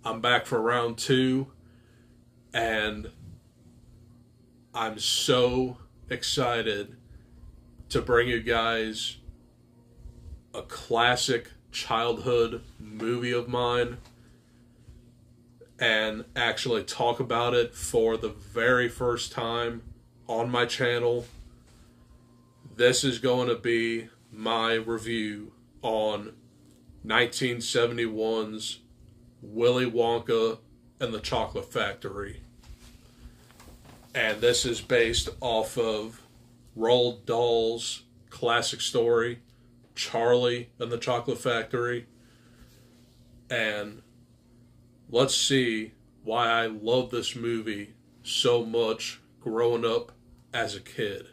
I'm back for round two, and I'm so excited to bring you guys a classic childhood movie of mine and actually talk about it for the very first time on my channel. This is going to be my review on 1971's Willy Wonka and the Chocolate Factory. And this is based off of Roald Dahl's classic story, Charlie and the Chocolate Factory. And let's see why I love this movie so much growing up as a kid.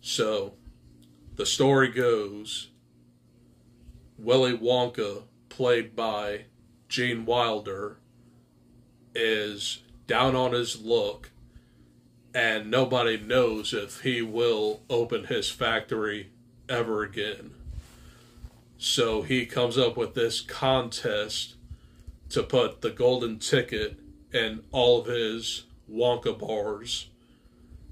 So, the story goes, Willy Wonka, played by Gene Wilder, is down on his luck, and nobody knows if he will open his factory ever again. So he comes up with this contest to put the golden ticket in all of his Wonka bars,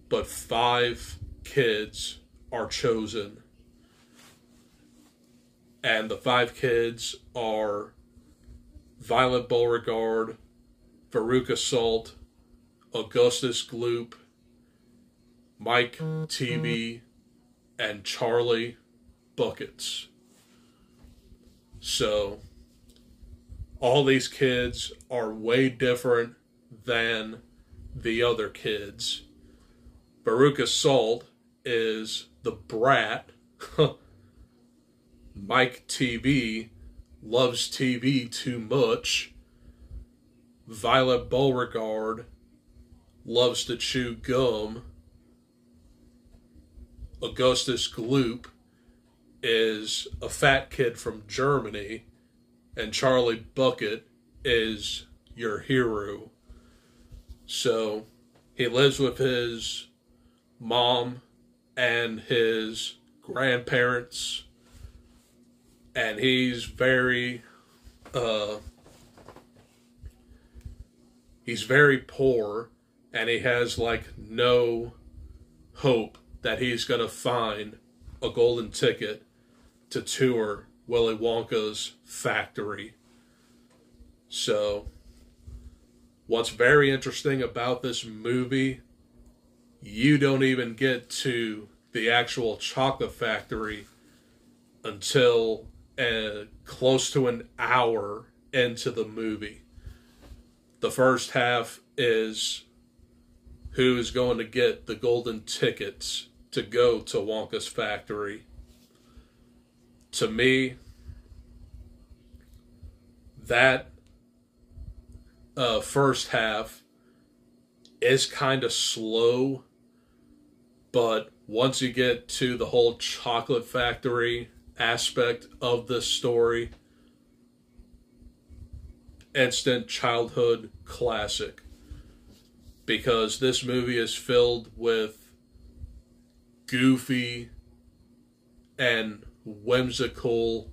but 5 kids are chosen. And the 5 kids are Violet Beauregard, Veruca Salt, Augustus Gloop, Mike TV, and Charlie Buckets. So, all these kids are way different than the other kids. Veruca Salt is the brat. Mike TV loves TV too much. Violet Beauregard loves to chew gum. Augustus Gloop is a fat kid from Germany. And Charlie Bucket is your hero. So, he lives with his mom and his grandparents. And he's very poor, and he has like no hope that he's going to find a golden ticket to tour Willy Wonka's factory. So, what's very interesting about this movie, you don't even get to the actual chocolate factory until close to an hour into the movie. The first half is who's going to get the golden tickets to go to Wonka's factory. To me, that first half is kind of slow, but once you get to the whole chocolate factory aspect of this story, instant childhood classic, because this movie is filled with goofy and whimsical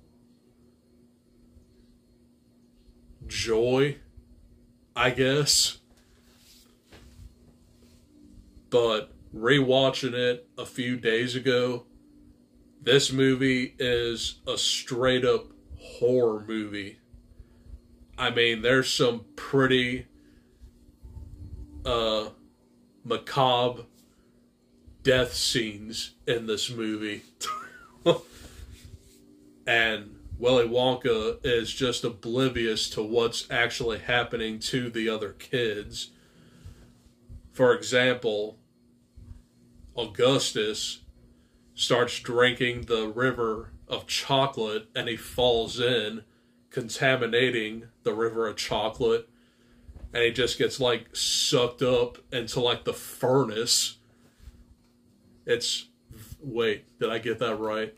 joy, I guess. But rewatching it a few days ago, this movie is a straight up horror movie. I mean, there's some pretty macabre death scenes in this movie. And Willy Wonka is just oblivious to what's actually happening to the other kids. For example, Augustus starts drinking the river of chocolate and he falls in, contaminating the river of chocolate, and he just gets like sucked up into like the furnace. Wait, did I get that right?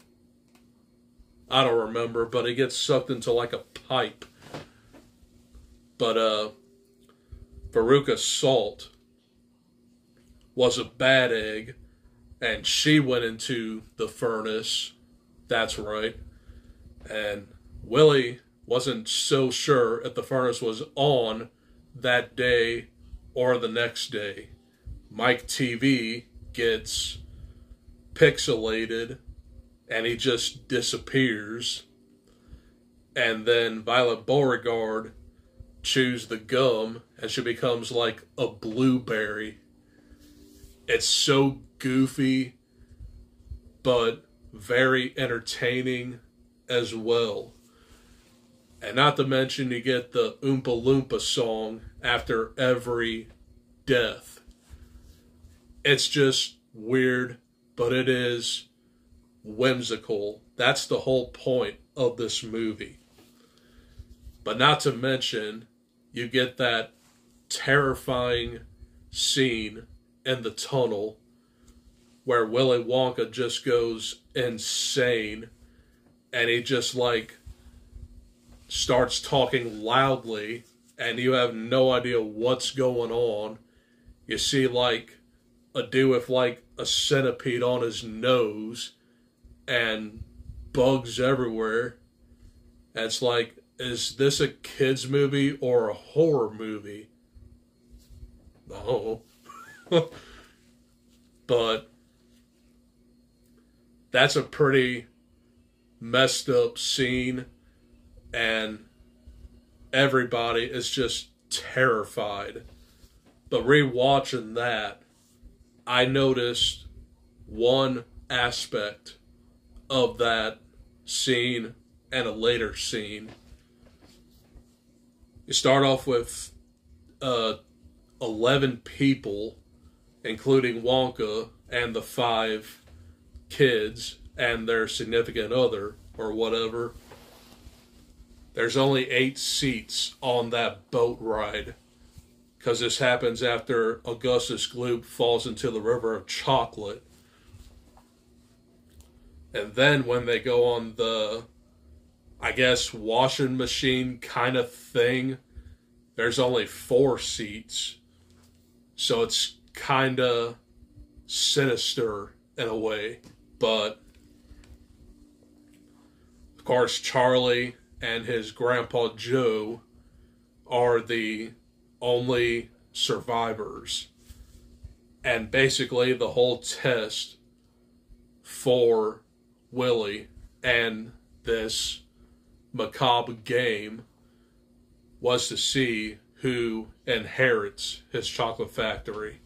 I don't remember, but he gets sucked into like a pipe. But Veruca Salt was a bad egg, and she went into the furnace. That's right. And Willy wasn't so sure if the furnace was on that day or the next day. Mike TV gets pixelated and he just disappears. And then Violet Beauregard chews the gum and she becomes like a blueberry. It's so goofy, but very entertaining as well. And not to mention, you get the Oompa Loompa song after every death. It's just weird, but it is whimsical. That's the whole point of this movie. But not to mention, you get that terrifying scene in the tunnel where Willy Wonka just goes insane and he just like starts talking loudly and you have no idea what's going on. You see like a dude with like a centipede on his nose and bugs everywhere. And it's like, is this a kid's movie or a horror movie? No. But that's a pretty messed up scene, and everybody is just terrified. But rewatching that, I noticed one aspect of that scene and a later scene. You start off with 11 people, including Wonka and the 5 kids and their significant other or whatever. There's only 8 seats on that boat ride because this happens after Augustus Gloop falls into the river of chocolate. And then when they go on the, I guess, washing machine kind of thing, there's only 4 seats. So it's kind of sinister in a way. But, of course, Charlie and his grandpa Joe are the only survivors. And basically the whole test for Willy and this macabre game was to see who inherits his chocolate factory.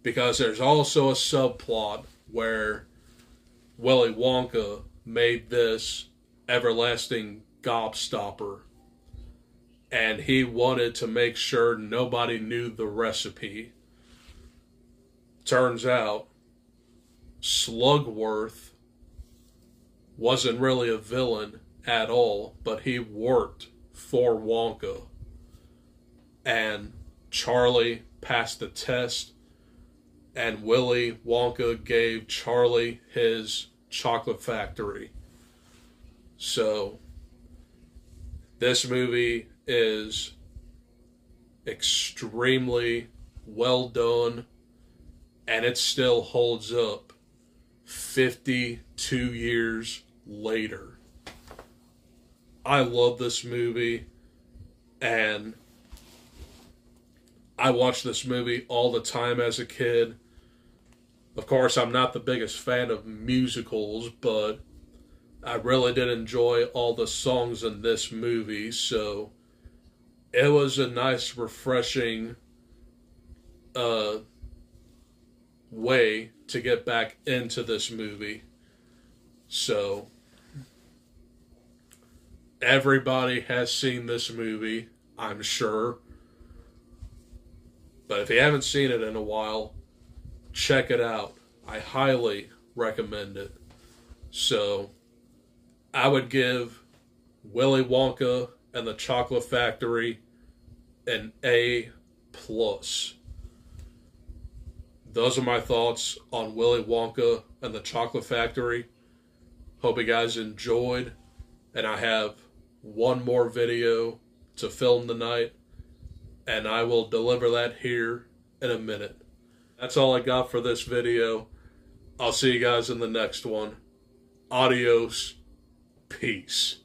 Because there's also a subplot where Willy Wonka made this everlasting gobstopper. And he wanted to make sure nobody knew the recipe. Turns out, Slugworth wasn't really a villain at all, but he worked for Wonka. And Charlie passed the test, and Willy Wonka gave Charlie his chocolate factory. So, this movie is extremely well done, and it still holds up 52 years later. I love this movie, and I watched this movie all the time as a kid. Of course, I'm not the biggest fan of musicals, but I really did enjoy all the songs in this movie, so it was a nice, refreshing way to get back into this movie. So, everybody has seen this movie, I'm sure. But if you haven't seen it in a while, check it out. I highly recommend it. So, I would give Willy Wonka and the Chocolate Factory an A+. Those are my thoughts on Willy Wonka and the Chocolate Factory. Hope you guys enjoyed. And I have one more video to film tonight, and I will deliver that here in a minute. That's all I got for this video. I'll see you guys in the next one. Adios. Peace.